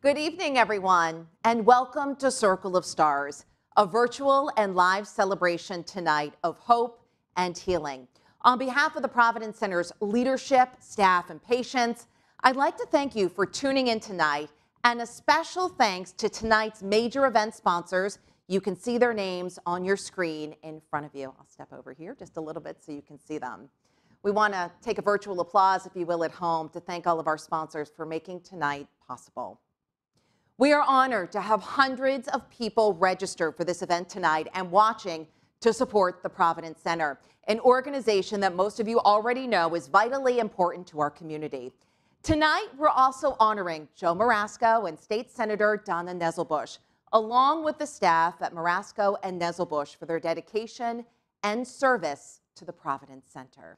Good evening, everyone, and welcome to Circle of Stars, a virtual and live celebration tonight of hope and healing. On behalf of the Providence Center's leadership, staff, and patients, I'd like to thank you for tuning in tonight, and a special thanks to tonight's major event sponsors. You can see their names on your screen in front of you. I'll step over here just a little bit so you can see them. We want to take a virtual applause, if you will, at home to thank all of our sponsors for making tonight possible. We are honored to have hundreds of people register for this event tonight and watching to support the Providence Center, an organization that most of you already know is vitally important to our community. Tonight, we're also honoring Joe Marasco and State Senator Donna Nesselbush, along with the staff at Marasco and Nesselbush for their dedication and service to the Providence Center.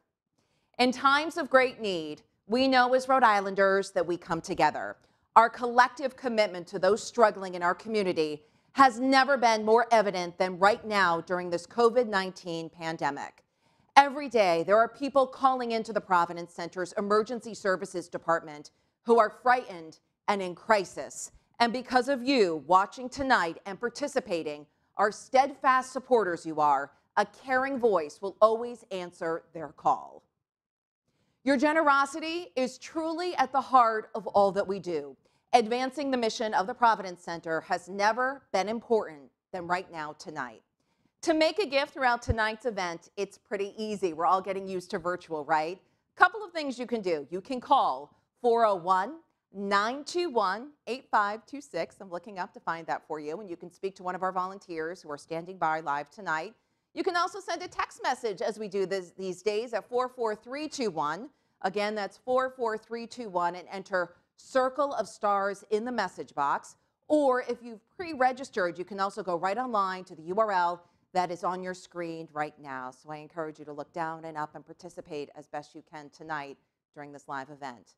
In times of great need, we know as Rhode Islanders that we come together. Our collective commitment to those struggling in our community has never been more evident than right now during this COVID-19 pandemic. Every day, there are people calling into the Providence Center's Emergency Services Department who are frightened and in crisis. And because of you watching tonight and participating, our steadfast supporters you are, a caring voice will always answer their call. Your generosity is truly at the heart of all that we do. Advancing the mission of the Providence Center has never been important than right now tonight. To make a gift throughout tonight's event, it's pretty easy. We're all getting used to virtual, right? A couple of things you can do. You can call 401-921-8526. I'm looking up to find that for you, and you can speak to one of our volunteers who are standing by live tonight. You can also send a text message, as we do these days, at 44321. Again, that's 44321, and enter Circle of Stars in the message box. Or if you've pre-registered, you can also go right online to the URL that is on your screen right now. So I encourage you to look down and up and participate as best you can tonight during this live event.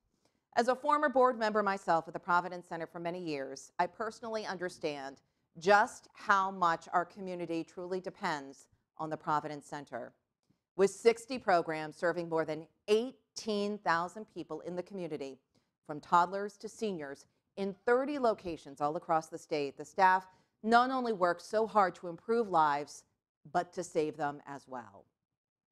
As a former board member myself at the Providence Center for many years, I personally understand just how much our community truly depends on the Providence Center. With 60 programs serving more than 18,000 people in the community, from toddlers to seniors, in 30 locations all across the state, the staff not only works so hard to improve lives, but to save them as well.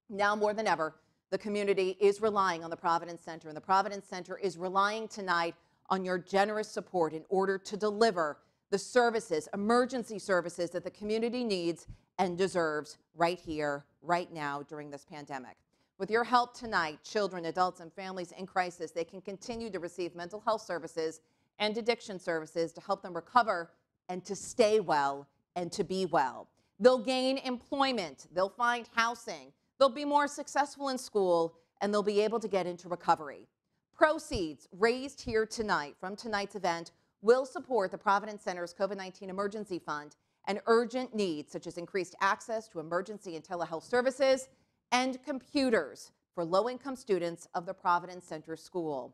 Now more than ever, the community is relying on the Providence Center, and the Providence Center is relying tonight on your generous support in order to deliver the services, emergency services that the community needs and deserves right here, right now during this pandemic. With your help tonight, children, adults, and families in crisis, they can continue to receive mental health services and addiction services to help them recover and to stay well and to be well. They'll gain employment, they'll find housing, they'll be more successful in school, and they'll be able to get into recovery. Proceeds raised here tonight from tonight's event will support the Providence Center's COVID-19 Emergency Fund and urgent needs such as increased access to emergency and telehealth services and computers for low-income students of the Providence Center School.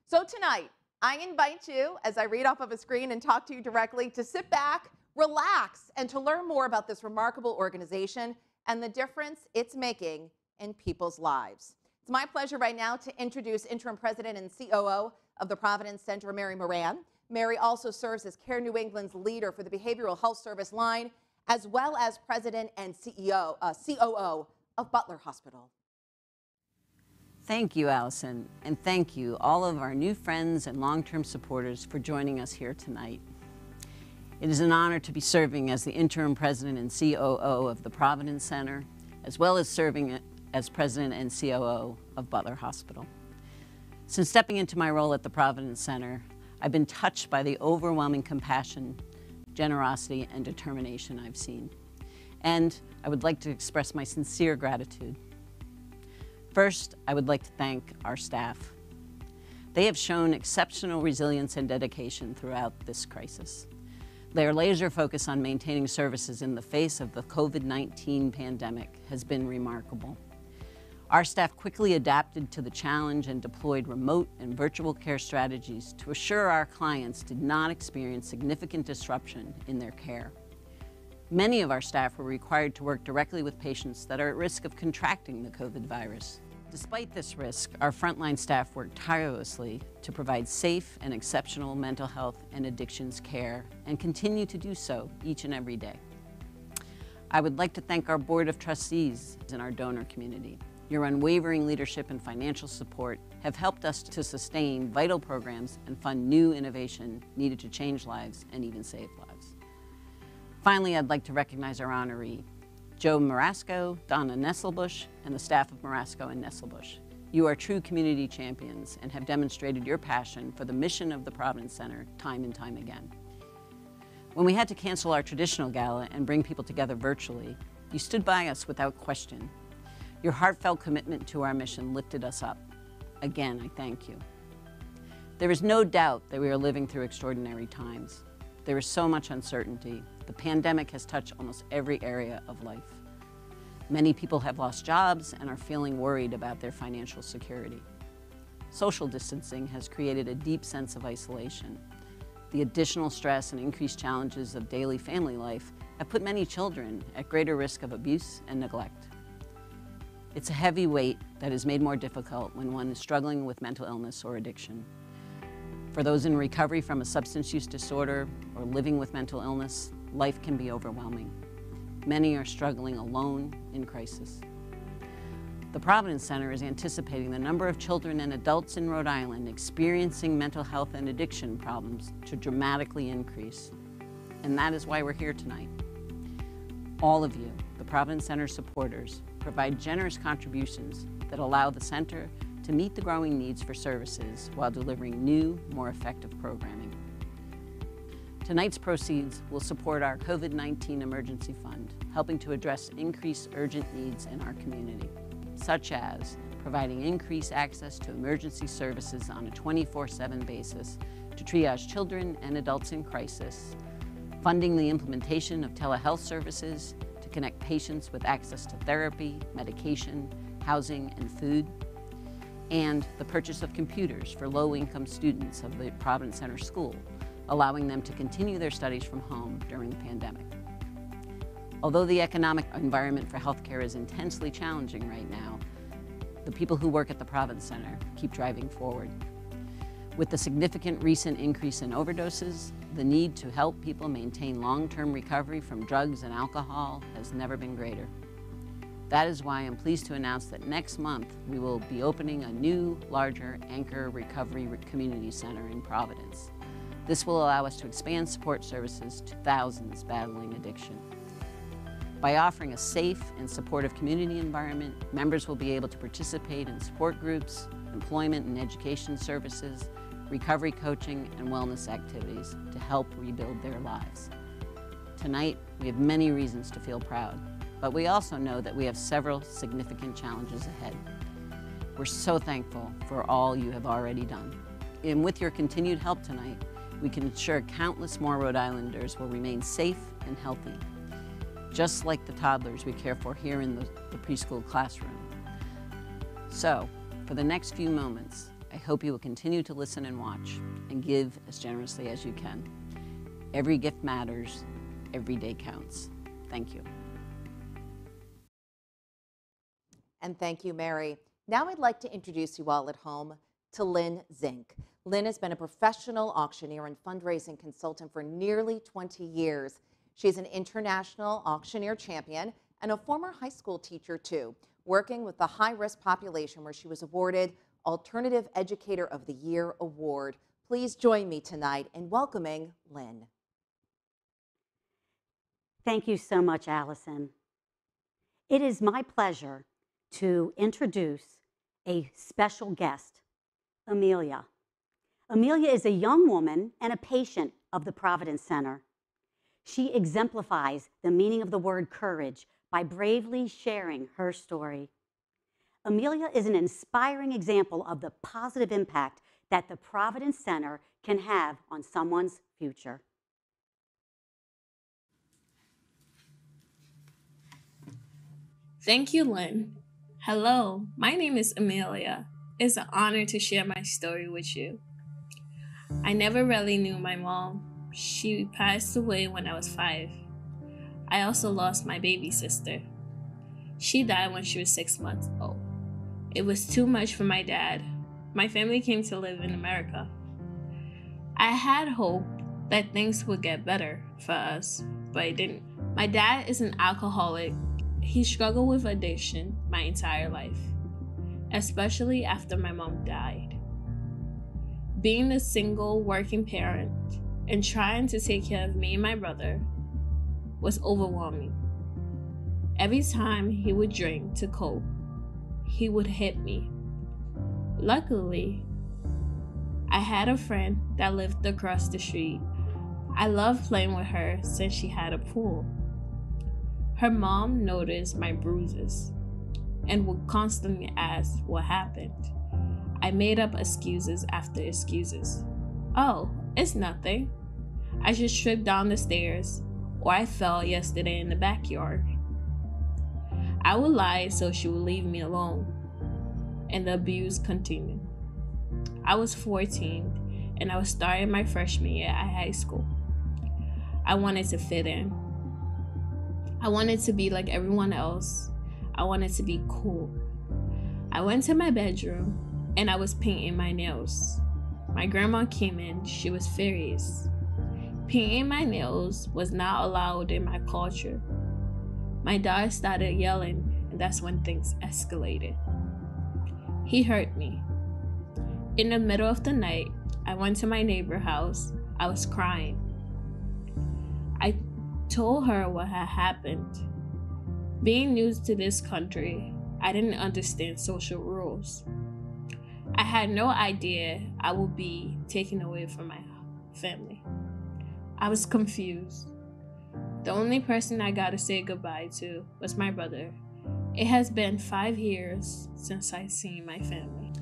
So tonight, I invite you, as I read off of a screen and talk to you directly, to sit back, relax, and to learn more about this remarkable organization and the difference it's making in people's lives. It's my pleasure right now to introduce Interim President and COO of the Providence Center, Mary Moran. Mary also serves as Care New England's leader for the Behavioral Health Service line, as well as President and COO of Butler Hospital. Thank you, Allison, and thank you all of our new friends and long-term supporters for joining us here tonight. It is an honor to be serving as the interim president and COO of the Providence Center, as well as serving as president and COO of Butler Hospital. Since stepping into my role at the Providence Center, I've been touched by the overwhelming compassion, generosity, and determination I've seen. And I would like to express my sincere gratitude. First, I would like to thank our staff. They have shown exceptional resilience and dedication throughout this crisis. Their laser focus on maintaining services in the face of the COVID-19 pandemic has been remarkable. Our staff quickly adapted to the challenge and deployed remote and virtual care strategies to assure our clients did not experience significant disruption in their care. Many of our staff were required to work directly with patients that are at risk of contracting the COVID virus. Despite this risk, our frontline staff work tirelessly to provide safe and exceptional mental health and addictions care and continue to do so each and every day. I would like to thank our Board of Trustees and our donor community. Your unwavering leadership and financial support have helped us to sustain vital programs and fund new innovation needed to change lives and even save lives. Finally, I'd like to recognize our honoree, Joe Marasco, Donna Nesselbush, and the staff of Marasco and Nesselbush. You are true community champions and have demonstrated your passion for the mission of the Providence Center time and time again. When we had to cancel our traditional gala and bring people together virtually, you stood by us without question. Your heartfelt commitment to our mission lifted us up. Again, I thank you. There is no doubt that we are living through extraordinary times. There is so much uncertainty. The pandemic has touched almost every area of life. Many people have lost jobs and are feeling worried about their financial security. Social distancing has created a deep sense of isolation. The additional stress and increased challenges of daily family life have put many children at greater risk of abuse and neglect. It's a heavy weight that is made more difficult when one is struggling with mental illness or addiction. For those in recovery from a substance use disorder or living with mental illness, life can be overwhelming. Many are struggling alone in crisis. The Providence Center is anticipating the number of children and adults in Rhode Island experiencing mental health and addiction problems to dramatically increase. And that is why we're here tonight. All of you, the Providence Center supporters, provide generous contributions that allow the center to meet the growing needs for services while delivering new, more effective programming. Tonight's proceeds will support our COVID-19 Emergency Fund, helping to address increased urgent needs in our community, such as providing increased access to emergency services on a 24/7 basis to triage children and adults in crisis, funding the implementation of telehealth services to connect patients with access to therapy, medication, housing, and food, and the purchase of computers for low-income students of the Providence Center School, allowing them to continue their studies from home during the pandemic. Although the economic environment for healthcare is intensely challenging right now, the people who work at the Providence Center keep driving forward. With the significant recent increase in overdoses, the need to help people maintain long-term recovery from drugs and alcohol has never been greater. That is why I'm pleased to announce that next month we will be opening a new, larger Anchor Recovery Community Center in Providence. This will allow us to expand support services to thousands battling addiction. By offering a safe and supportive community environment, members will be able to participate in support groups, employment and education services, recovery coaching, and wellness activities to help rebuild their lives. Tonight, we have many reasons to feel proud, but we also know that we have several significant challenges ahead. We're so thankful for all you have already done. And with your continued help tonight, we can ensure countless more Rhode Islanders will remain safe and healthy, just like the toddlers we care for here in the preschool classroom. So, for the next few moments, I hope you will continue to listen and watch and give as generously as you can. Every gift matters, every day counts. Thank you. And thank you, Mary. Now I'd like to introduce you all at home to Lynn Zink. Lynn has been a professional auctioneer and fundraising consultant for nearly 20 years. She's an international auctioneer champion and a former high school teacher too, working with the high-risk population where she was awarded Alternative Educator of the Year Award. Please join me tonight in welcoming Lynn. Thank you so much, Allison. It is my pleasure to introduce a special guest, Amelia. Amelia is a young woman and a patient of the Providence Center. She exemplifies the meaning of the word courage by bravely sharing her story. Amelia is an inspiring example of the positive impact that the Providence Center can have on someone's future. Thank you, Lynn. Hello, my name is Amelia. It's an honor to share my story with you. I never really knew my mom. She passed away when I was 5. I also lost my baby sister. She died when she was 6 months old. It was too much for my dad. My family came to live in America. I had hope that things would get better for us, but it didn't. My dad is an alcoholic. He struggled with addiction my entire life, especially after my mom died. Being a single working parent and trying to take care of me and my brother was overwhelming. Every time he would drink to cope, he would hit me. Luckily, I had a friend that lived across the street. I loved playing with her since she had a pool. Her mom noticed my bruises and would constantly ask what happened. I made up excuses after excuses. Oh, it's nothing. I just tripped down the stairs, or I fell yesterday in the backyard. I would lie so she would leave me alone, and the abuse continued. I was 14, and I was starting my freshman year at high school. I wanted to fit in. I wanted to be like everyone else. I wanted to be cool. I went to my bedroom, and I was painting my nails. My grandma came in. She was furious. Painting my nails was not allowed in my culture. My dad started yelling, and that's when things escalated. He hurt me. In the middle of the night, I went to my neighbor's house. I was crying. I told her what had happened. Being new to this country, I didn't understand social rules. I had no idea I would be taken away from my family. I was confused. The only person I got to say goodbye to was my brother. It has been 5 years since I've seen my family.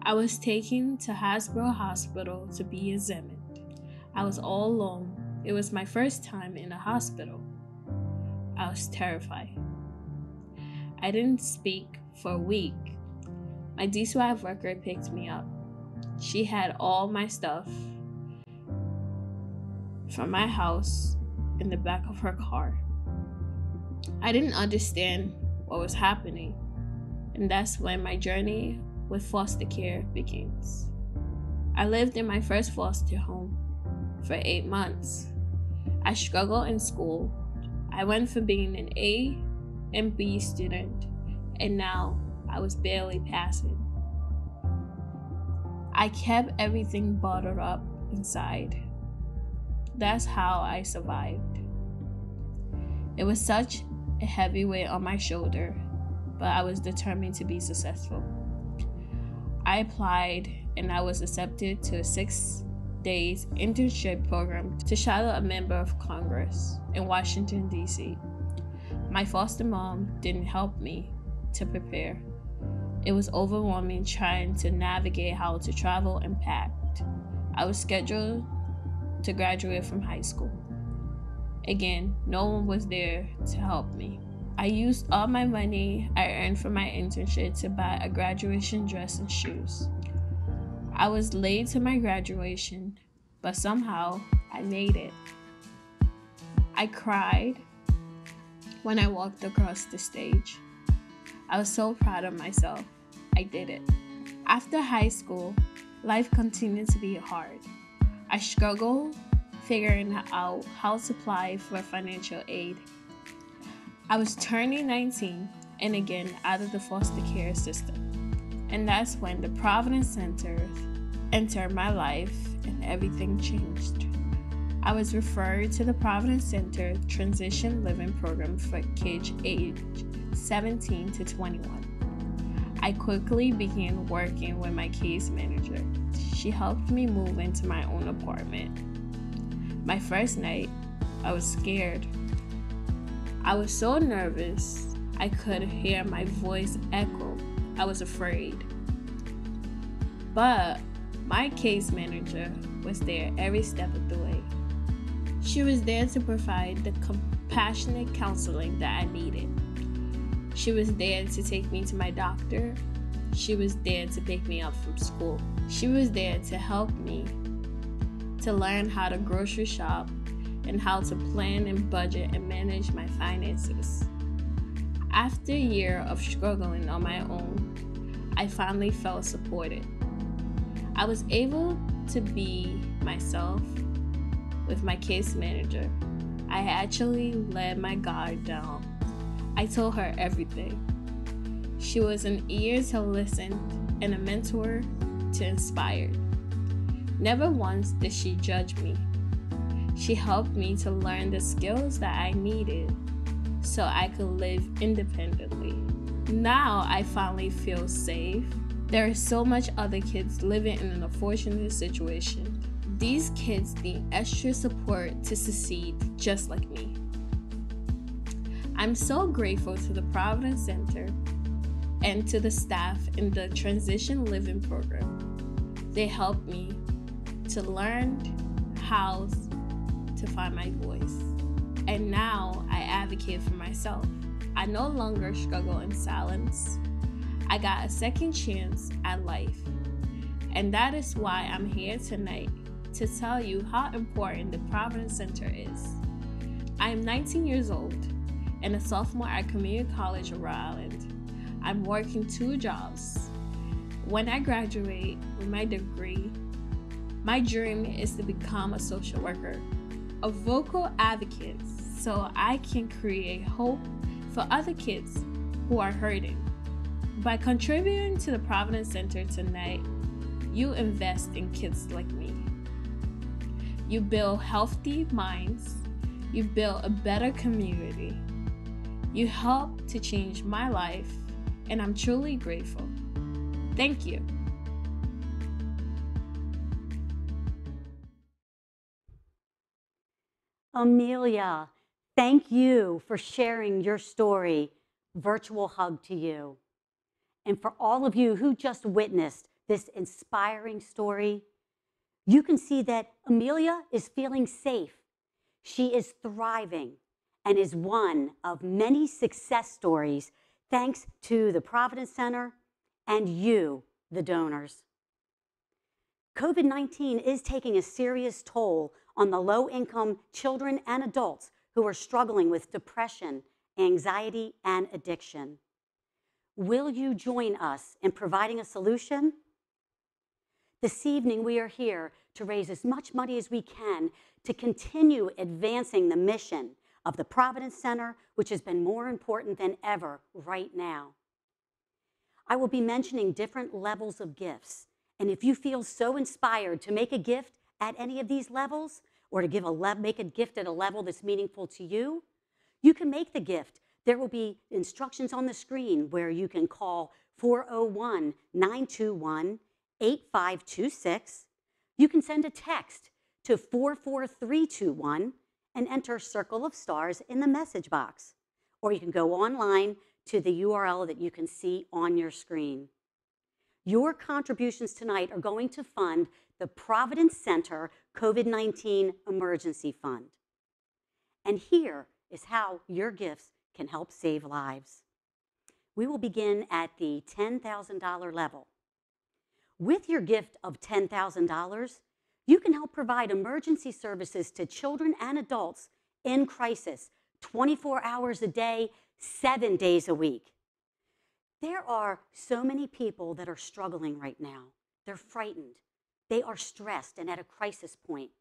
I was taken to Hasbro Hospital to be examined. I was all alone. It was my first time in a hospital. I was terrified. I didn't speak for a week. My DSWAV worker picked me up. She had all my stuff from my house in the back of her car. I didn't understand what was happening, and that's when my journey with foster care begins. I lived in my first foster home for 8 months. I struggled in school. I went from being an A and B student, and now I was barely passing. I kept everything bottled up inside. That's how I survived. It was such a heavy weight on my shoulder, but I was determined to be successful. I applied and I was accepted to a 6 days internship program to shadow a member of Congress in Washington, D.C. My foster mom didn't help me to prepare. It was overwhelming trying to navigate how to travel and pack. I was scheduled to graduate from high school. Again, no one was there to help me. I used all my money I earned from my internship to buy a graduation dress and shoes. I was late to my graduation, but somehow I made it. I cried when I walked across the stage. I was so proud of myself. I did it. After high school, life continued to be hard. I struggled figuring out how to apply for financial aid. I was turning 19 and again out of the foster care system. And that's when the Providence Center entered my life and everything changed. I was referred to the Providence Center Transition Living Program for kids aged 17 to 21. I quickly began working with my case manager. She helped me move into my own apartment. My first night, I was scared. I was so nervous, I could hear my voice echo. I was afraid. But my case manager was there every step of the way. She was there to provide the compassionate counseling that I needed. She was there to take me to my doctor. She was there to pick me up from school. She was there to help me to learn how to grocery shop and how to plan and budget and manage my finances. After a year of struggling on my own, I finally felt supported. I was able to be myself with my case manager. I actually let my guard down. I told her everything. She was an ear to listen and a mentor to inspire. Never once did she judge me. She helped me to learn the skills that I needed so I could live independently. Now I finally feel safe. There are so much other kids living in an unfortunate situation. These kids need extra support to succeed just like me. I'm so grateful to the Providence Center and to the staff in the Transition Living Program. They helped me to learn how to find my voice. And now I advocate for myself. I no longer struggle in silence. I got a second chance at life. And that is why I'm here tonight to tell you how important the Providence Center is. I am 19 years old and a sophomore at Community College of Rhode Island. I'm working 2 jobs. When I graduate with my degree, my dream is to become a social worker, a vocal advocate, so I can create hope for other kids who are hurting. By contributing to the Providence Center tonight, you invest in kids like me. You build healthy minds. You build a better community. You help to change my life, and I'm truly grateful. Thank you. Amelia, thank you for sharing your story. Virtual hug to you. And for all of you who just witnessed this inspiring story, you can see that Amelia is feeling safe. She is thriving and is one of many success stories thanks to the Providence Center and you, the donors. COVID-19 is taking a serious toll on the low-income children and adults who are struggling with depression, anxiety, and addiction. Will you join us in providing a solution? This evening, we are here to raise as much money as we can to continue advancing the mission of the Providence Center, which has been more important than ever right now. I will be mentioning different levels of gifts, and if you feel so inspired to make a gift at any of these levels, or to make a gift at a level that's meaningful to you, you can make the gift. There will be instructions on the screen where you can call 401-921-8526. You can send a text to 44321 and enter Circle of Stars in the message box. Or you can go online to the URL that you can see on your screen. Your contributions tonight are going to fund the Providence Center COVID-19 Emergency Fund. And here is how your gifts can help save lives. We will begin at the $10,000 level. With your gift of $10,000, you can help provide emergency services to children and adults in crisis 24 hours a day, 7 days a week. There are so many people that are struggling right now. They're frightened. They are stressed and at a crisis point.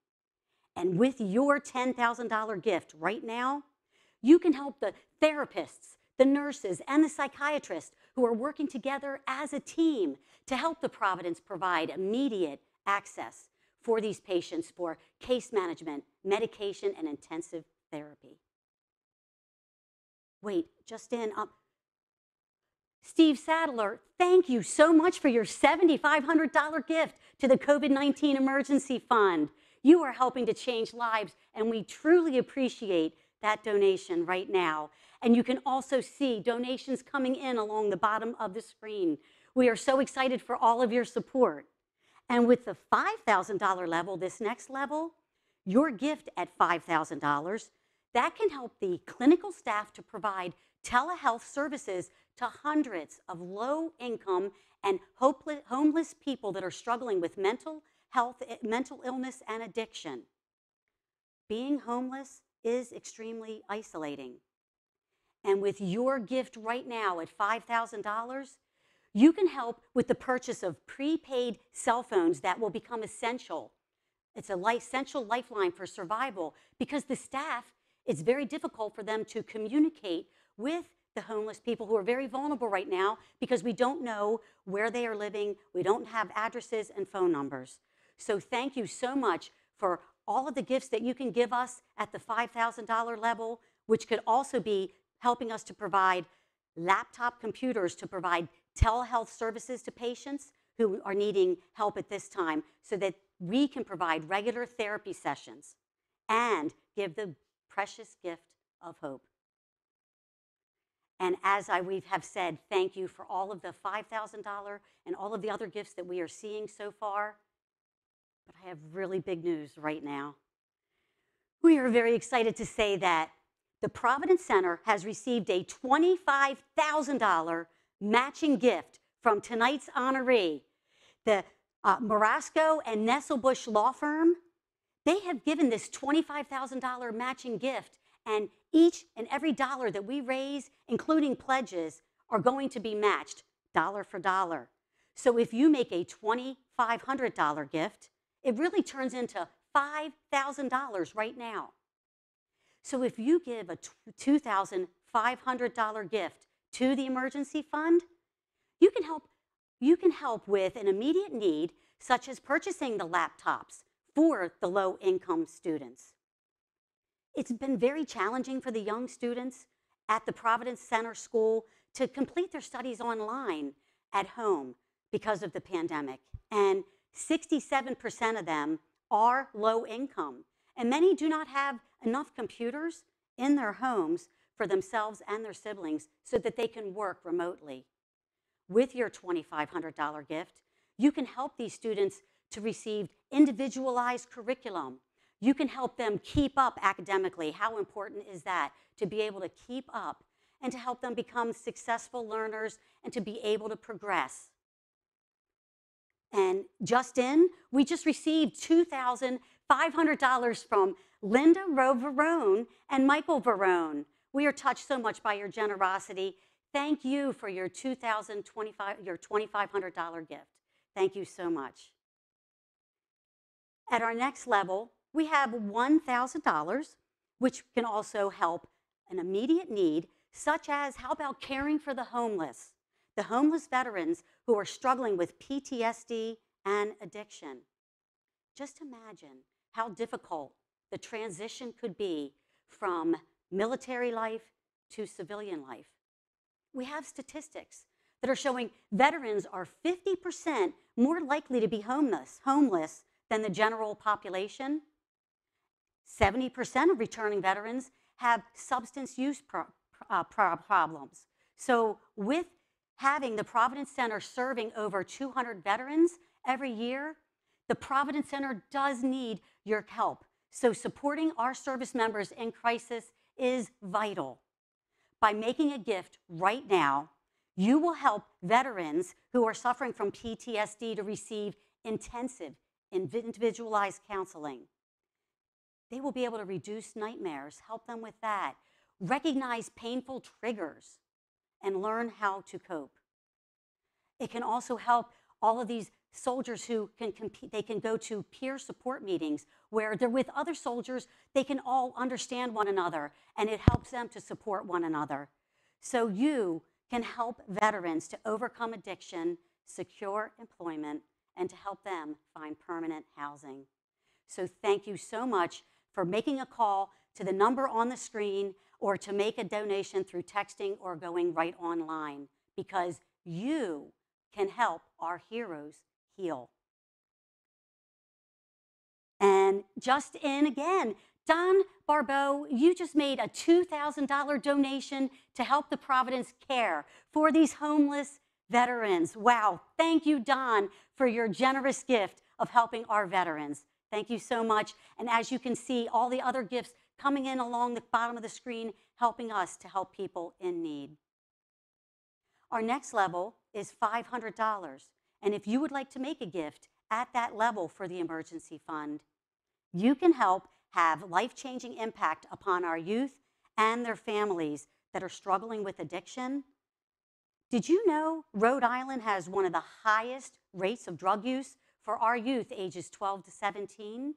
And with your $10,000 gift right now, you can help the therapists, the nurses, and the psychiatrists who are working together as a team to help the Providence provide immediate access for these patients for case management, medication, and intensive therapy. Wait, just in. Steve Sadler, thank you so much for your $7,500 gift to the COVID-19 Emergency Fund. You are helping to change lives, and we truly appreciate that donation right now. And you can also see donations coming in along the bottom of the screen. We are so excited for all of your support. And with the $5,000 level, this next level, your gift at $5,000, that can help the clinical staff to provide telehealth services to hundreds of low-income and homeless people that are struggling with mental health, mental illness, and addiction. Being homeless is extremely isolating. And with your gift right now at $5,000, You can help with the purchase of prepaid cell phones that will become essential. It's an essential lifeline for survival because the staff, it's very difficult for them to communicate with the homeless people who are very vulnerable right now because we don't know where they are living. We don't have addresses and phone numbers. So thank you so much for all of the gifts that you can give us at the $5,000 level, which could also be helping us to provide laptop computers to provide telehealth services to patients who are needing help at this time so that we can provide regular therapy sessions and give the precious gift of hope. And as we have said, thank you for all of the $5,000 and all of the other gifts that we are seeing so far. But I have really big news right now. We are very excited to say that the Providence Center has received a $25,000 matching gift from tonight's honoree. The Marasco and Nesselbush Law Firm, they have given this $25,000 matching gift, and each and every dollar that we raise, including pledges, are going to be matched dollar for dollar. So if you make a $2,500 gift, it really turns into $5,000 right now. So if you give a $2,500 gift to the emergency fund, you can help with an immediate need, such as purchasing the laptops for the low-income students. It's been very challenging for the young students at the Providence Center School to complete their studies online at home because of the pandemic. And 67% of them are low income. And many do not have enough computers in their homes for themselves and their siblings so that they can work remotely. With your $2,500 gift, you can help these students to receive individualized curriculum. You can help them keep up academically. How important is that, to be able to keep up and to help them become successful learners and to be able to progress? And we just received $2,500 from Linda Verone and Michael Verone. We are touched so much by your generosity. Thank you for your $2,500 gift. Thank you so much. At our next level, we have $1,000, which can also help an immediate need, such as how about caring for the homeless veterans who are struggling with PTSD and addiction. Just imagine how difficult the transition could be from military life to civilian life. We have statistics that are showing veterans are 50% more likely to be homeless than the general population. 70% of returning veterans have substance use problems. So with having the Providence Center serving over 200 veterans every year, the Providence Center does need your help. So supporting our service members in crisis is vital. By making a gift right now, you will help veterans who are suffering from PTSD to receive intensive, individualized counseling. They will be able to reduce nightmares, help them with that, recognize painful triggers, and learn how to cope. It can also help all of these soldiers who can compete. They can go to peer support meetings where they're with other soldiers. They can all understand one another, and it helps them to support one another. So you can help veterans to overcome addiction, secure employment, and to help them find permanent housing. So thank you so much for making a call to the number on the screen or to make a donation through texting or going right online, because you can help our heroes heal. And just in again, Don Barbeau, you just made a $2,000 donation to help the Providence Care for these homeless veterans. Wow, thank you, Don, for your generous gift of helping our veterans. Thank you so much. And as you can see, all the other gifts coming in along the bottom of the screen, helping us to help people in need. Our next level is $500. And if you would like to make a gift at that level for the emergency fund, you can help have life-changing impact upon our youth and their families that are struggling with addiction, Did you know Rhode Island has one of the highest rates of drug use for our youth ages 12 to 17?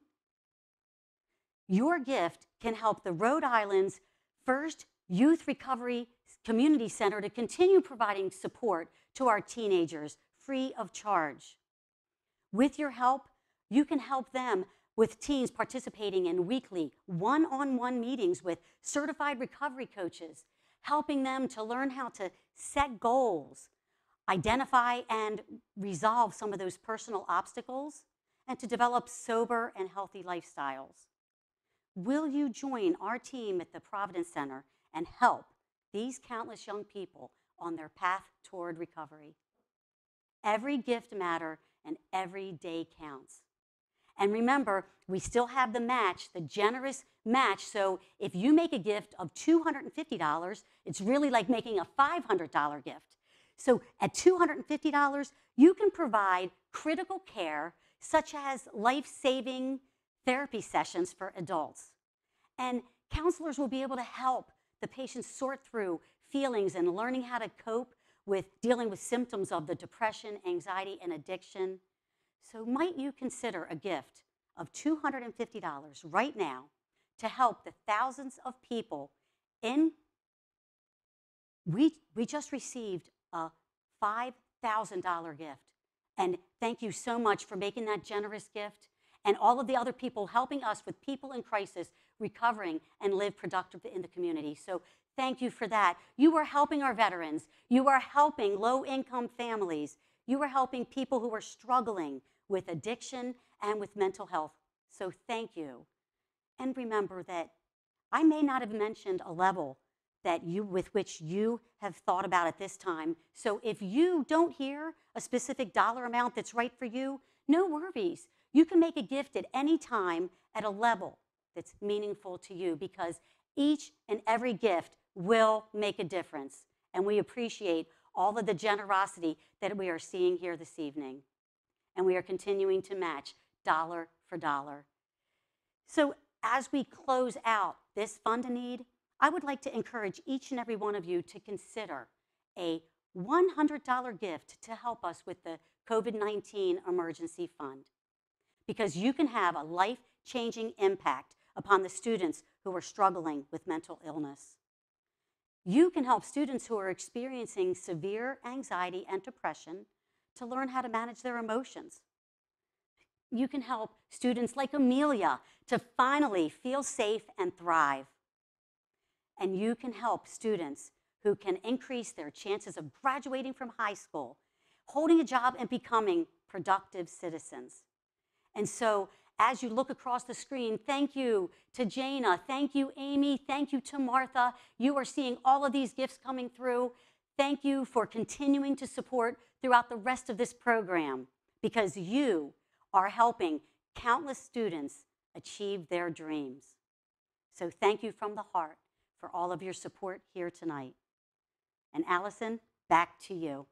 Your gift can help the Rhode Island's first youth recovery community center to continue providing support to our teenagers free of charge. With your help, you can help them with teens participating in weekly one-on-one meetings with certified recovery coaches, helping them to learn how to set goals, identify and resolve some of those personal obstacles, and to develop sober and healthy lifestyles. Will you join our team at the Providence Center and help these countless young people on their path toward recovery? Every gift matters and every day counts. And remember, we still have the match, the generous match. So if you make a gift of $250, it's really like making a $500 gift. So at $250, you can provide critical care such as life-saving therapy sessions for adults. And counselors will be able to help the patients sort through feelings and learning how to cope with dealing with symptoms of the depression, anxiety, and addiction. So might you consider a gift of $250 right now to help the thousands of people in, we just received a $5,000 gift. And thank you so much for making that generous gift, and all of the other people helping us with people in crisis recovering and live productively in the community. So thank you for that. You are helping our veterans. You are helping low-income families. You are helping people who are struggling with addiction and with mental health. So thank you. And remember that I may not have mentioned a level that with which you have thought about at this time. So if you don't hear a specific dollar amount that's right for you, no worries. You can make a gift at any time at a level that's meaningful to you, because each and every gift will make a difference. And we appreciate all of the generosity that we are seeing here this evening. And we are continuing to match dollar for dollar. So as we close out this Fund a Need, I would like to encourage each and every one of you to consider a $100 gift to help us with the COVID-19 Emergency Fund, because you can have a life-changing impact upon the students who are struggling with mental illness. You can help students who are experiencing severe anxiety and depression to learn how to manage their emotions. You can help students like Amelia to finally feel safe and thrive. And you can help students who can increase their chances of graduating from high school, holding a job, and becoming productive citizens. And so as you look across the screen, thank you to Jana, thank you, Amy, thank you to Martha. You are seeing all of these gifts coming through. Thank you for continuing to support throughout the rest of this program, because you are helping countless students achieve their dreams. So thank you from the heart for all of your support here tonight. And Allison, back to you.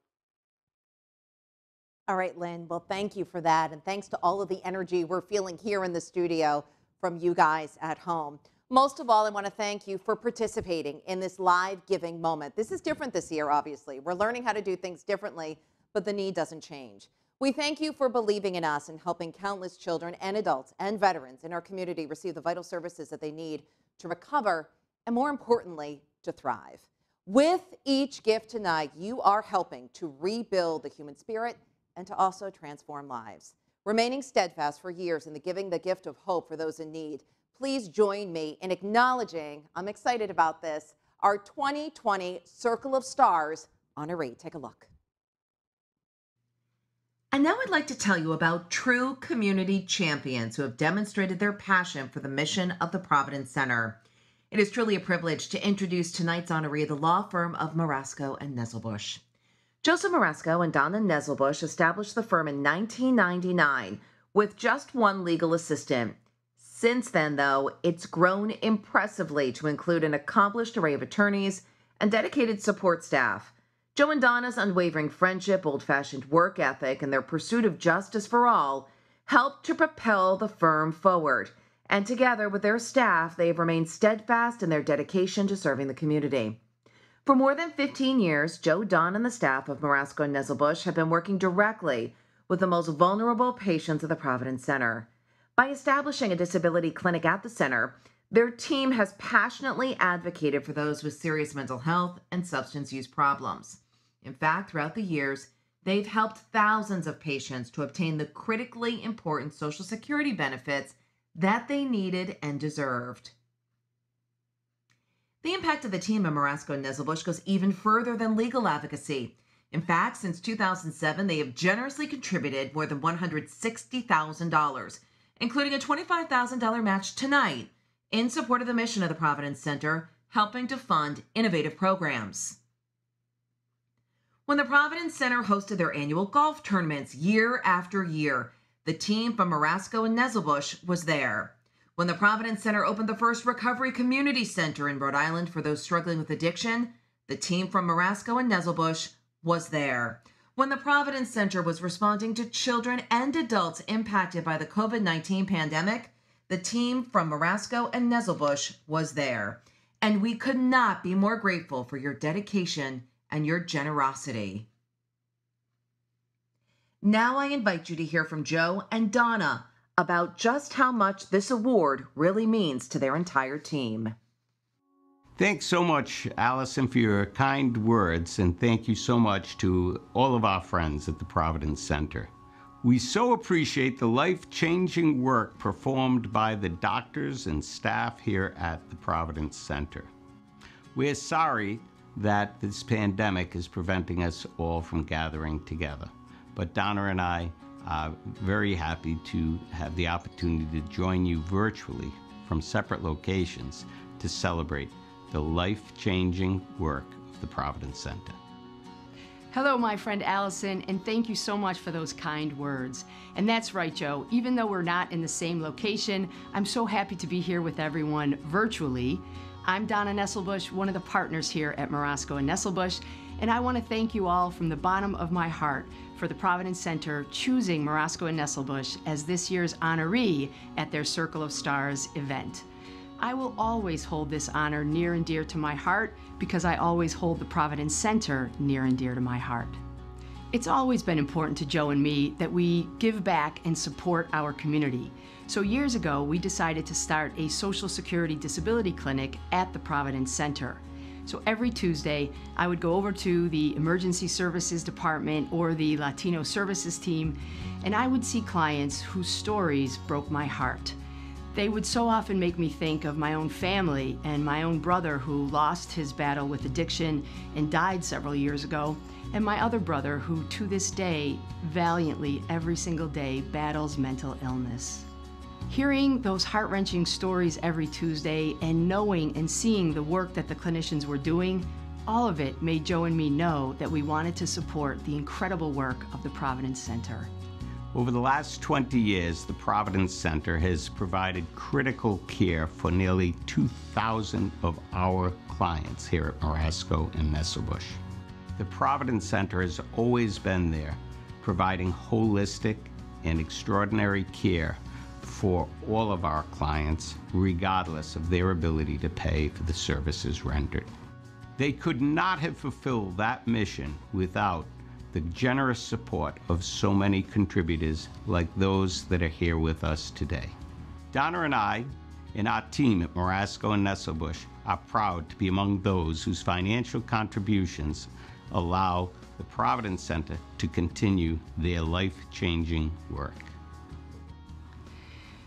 All right, Lynn, well, thank you for that. And thanks to all of the energy we're feeling here in the studio from you guys at home. Most of all, I want to thank you for participating in this live giving moment. This is different this year, obviously. We're learning how to do things differently, but the need doesn't change. We thank you for believing in us and helping countless children and adults and veterans in our community receive the vital services that they need to recover and, more importantly, to thrive. With each gift tonight, you are helping to rebuild the human spirit and to also transform lives. Remaining steadfast for years in giving the gift of hope for those in need, please join me in acknowledging, I'm excited about this, our 2020 Circle of Stars honoree. Take a look. And now I'd like to tell you about true community champions who have demonstrated their passion for the mission of the Providence Center. It is truly a privilege to introduce tonight's honoree, the law firm of Marasco and Nesselbush. Joseph Marasco and Donna Nesselbush established the firm in 1999 with just one legal assistant. Since then, though, it's grown impressively to include an accomplished array of attorneys and dedicated support staff. Joe and Donna's unwavering friendship, old-fashioned work ethic, and their pursuit of justice for all helped to propel the firm forward. And together with their staff, they have remained steadfast in their dedication to serving the community. For more than 15 years, Joe Don and the staff of Marasco and Nesselbush have been working directly with the most vulnerable patients of the Providence Center. By establishing a disability clinic at the center, their team has passionately advocated for those with serious mental health and substance use problems. In fact, throughout the years, they've helped thousands of patients to obtain the critically important Social Security benefits that they needed and deserved. The impact of the team at Marasco and Nesselbush goes even further than legal advocacy. In fact, since 2007, they have generously contributed more than $160,000, including a $25,000 match tonight, in support of the mission of the Providence Center, helping to fund innovative programs. When the Providence Center hosted their annual golf tournaments year after year, the team from Marasco and Nesselbush was there. When the Providence Center opened the first recovery community center in Rhode Island for those struggling with addiction, the team from Marasco and Nesselbush was there. When the Providence Center was responding to children and adults impacted by the COVID-19 pandemic, the team from Marasco and Nesselbush was there. And we could not be more grateful for your dedication and your generosity. Now I invite you to hear from Joe and Donna about just how much this award really means to their entire team. Thanks so much, Allison, for your kind words, and thank you so much to all of our friends at the Providence Center. We so appreciate the life-changing work performed by the doctors and staff here at the Providence Center. We're sorry that this pandemic is preventing us all from gathering together, but Donna and I are very happy to have the opportunity to join you virtually from separate locations to celebrate the life-changing work of the Providence Center. Hello, my friend Allison, and thank you so much for those kind words. And that's right, Joe, even though we're not in the same location, I'm so happy to be here with everyone virtually. I'm Donna Nesselbush, one of the partners here at Marasco and Nesselbush, and I want to thank you all from the bottom of my heart for the Providence Center choosing Marasco and Nesselbush as this year's honoree at their Circle of Stars event. I will always hold this honor near and dear to my heart because I always hold the Providence Center near and dear to my heart. It's always been important to Joe and me that we give back and support our community. So years ago, we decided to start a Social Security disability clinic at the Providence Center. So every Tuesday, I would go over to the Emergency Services Department or the Latino Services team, and I would see clients whose stories broke my heart. They would so often make me think of my own family and my own brother who lost his battle with addiction and died several years ago, and my other brother who to this day, valiantly every single day, battles mental illness. Hearing those heart-wrenching stories every Tuesday and knowing and seeing the work that the clinicians were doing, all of it made Joe and me know that we wanted to support the incredible work of the Providence Center. Over the last 20 years, the Providence Center has provided critical care for nearly 2,000 of our clients here at Marasco and Nesselbush. The Providence Center has always been there, providing holistic and extraordinary care for all of our clients, regardless of their ability to pay for the services rendered. They could not have fulfilled that mission without the generous support of so many contributors like those that are here with us today. Donna and I, and our team at Marasco and Nesselbush, are proud to be among those whose financial contributions allow the Providence Center to continue their life-changing work.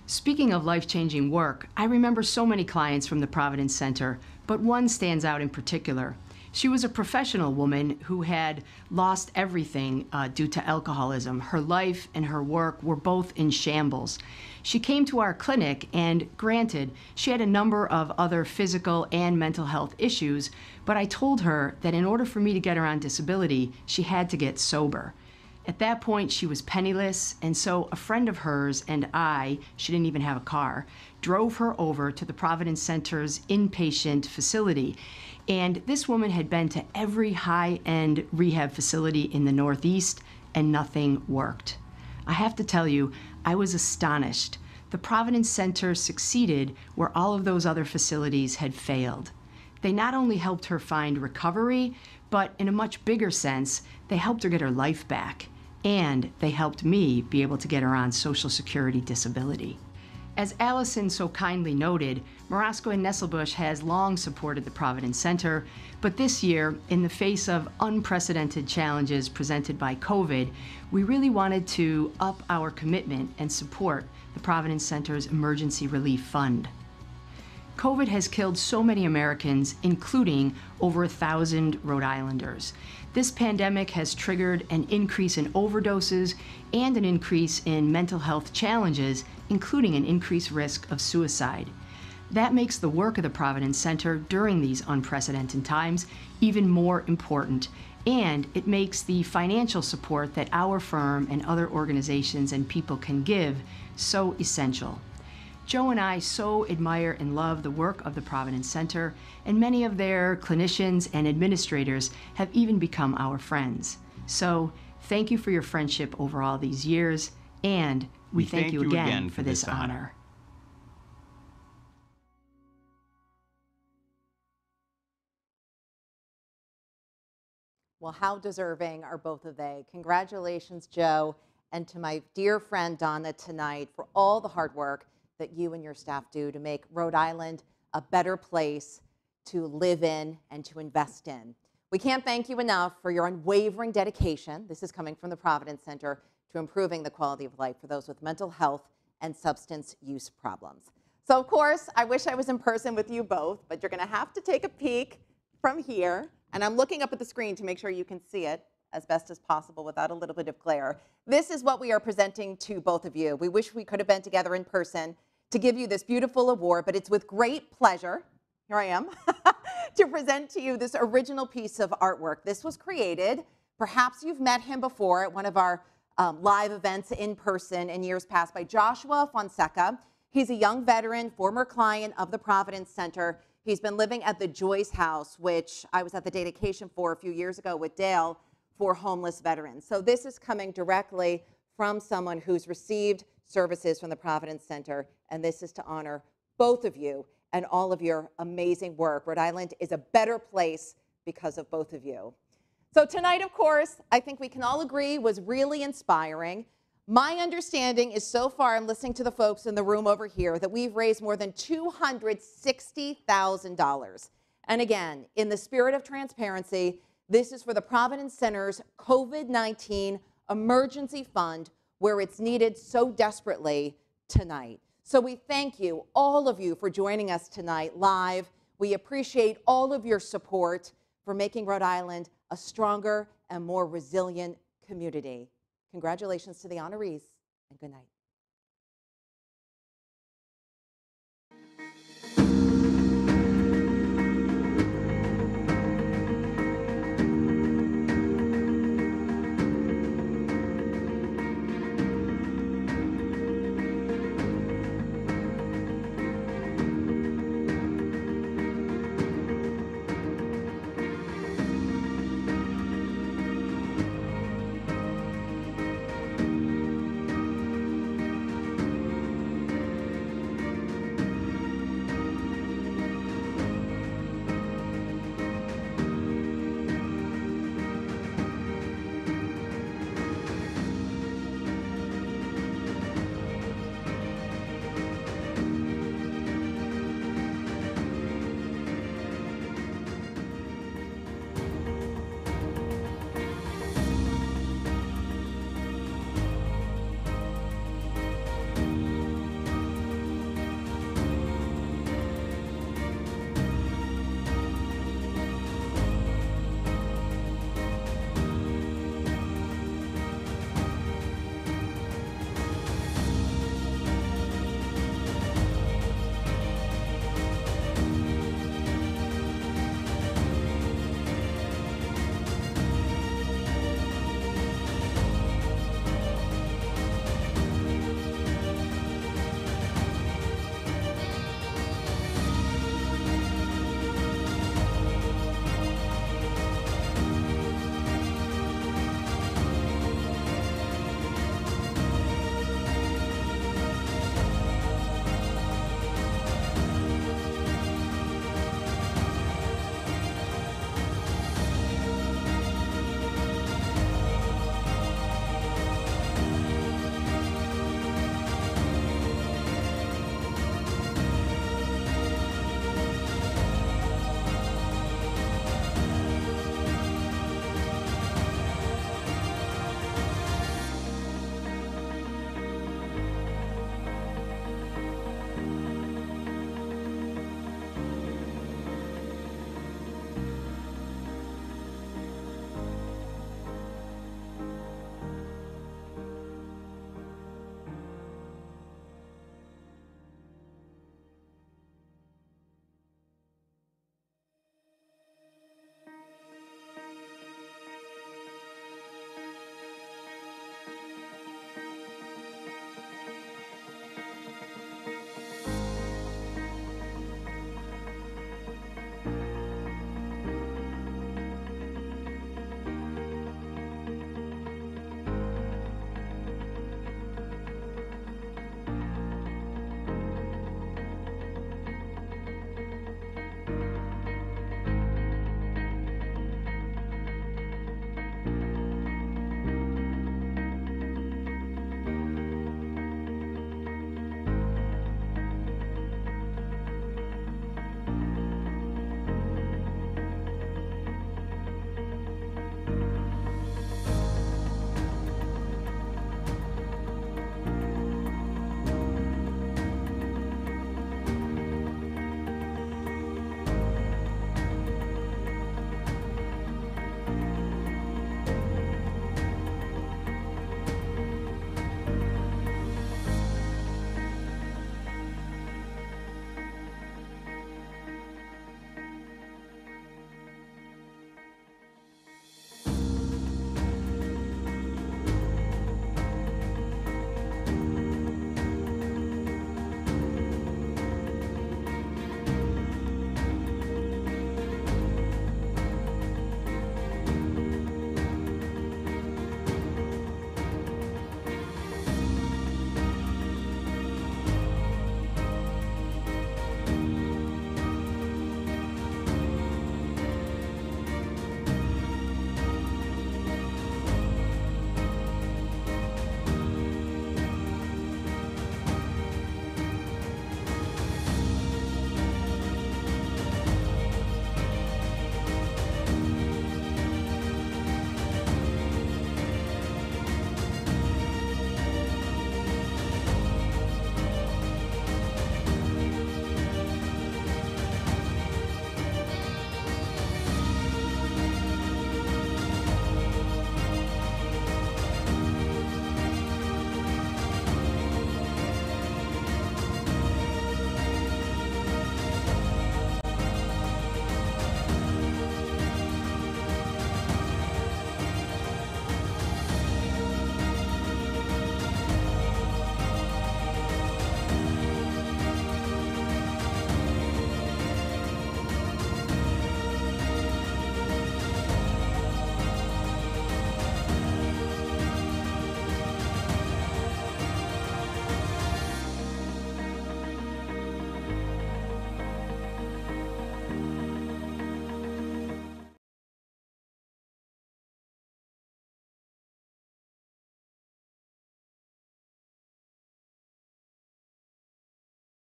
Speaking of life-changing work, I remember so many clients from the Providence Center, but one stands out in particular. She was a professional woman who had lost everything due to alcoholism. Her life and her work were both in shambles. She came to our clinic, and granted, she had a number of other physical and mental health issues, but I told her that in order for me to get her on disability, she had to get sober. At that point, she was penniless, and so a friend of hers and I, she didn't even have a car, drove her over to the Providence Center's inpatient facility. And this woman had been to every high-end rehab facility in the Northeast, and nothing worked. I have to tell you, I was astonished. The Providence Center succeeded where all of those other facilities had failed. They not only helped her find recovery, but in a much bigger sense, they helped her get her life back. And they helped me be able to get her on Social Security disability. As Allison so kindly noted, Marasco and Nesselbush has long supported the Providence Center, but this year, in the face of unprecedented challenges presented by COVID, we really wanted to up our commitment and support the Providence Center's Emergency Relief Fund. COVID has killed so many Americans, including over 1,000 Rhode Islanders. This pandemic has triggered an increase in overdoses and an increase in mental health challenges, including an increased risk of suicide. That makes the work of the Providence Center during these unprecedented times even more important, and it makes the financial support that our firm and other organizations and people can give so essential. Joe and I so admire and love the work of the Providence Center, and many of their clinicians and administrators have even become our friends. So thank you for your friendship over all these years, and we thank you again for this honor. Well, how deserving are both of they? Congratulations, Joe, and to my dear friend Donna tonight for all the hard work that you and your staff do to make Rhode Island a better place to live in and to invest in. We can't thank you enough for your unwavering dedication. This is coming from the Providence Center to improving the quality of life for those with mental health and substance use problems. So, of course, I wish I was in person with you both, but you're going to have to take a peek from here. And I'm looking up at the screen to make sure you can see it as best as possible without a little bit of glare. This is what we are presenting to both of you. We wish we could have been together in person to give you this beautiful award, but it's with great pleasure, here I am, to present to you this original piece of artwork. This was created, perhaps you've met him before at one of our live events in person in years past, by Joshua Fonseca. He's a young veteran, former client of the Providence Center. He's been living at the Joyce House, which I was at the dedication for a few years ago with Dale, for homeless veterans. So this is coming directly from someone who's received services from the Providence Center, and this is to honor both of you and all of your amazing work. Rhode Island is a better place because of both of you. So tonight, of course, I think we can all agree was really inspiring. My understanding is so far, I'm listening to the folks in the room over here, that we've raised more than $260,000. And again, in the spirit of transparency, this is for the Providence Center's COVID-19 Emergency Fund, where it's needed so desperately tonight. So we thank you, all of you, for joining us tonight live. We appreciate all of your support for making Rhode Island a stronger and more resilient community. Congratulations to the honorees, and good night.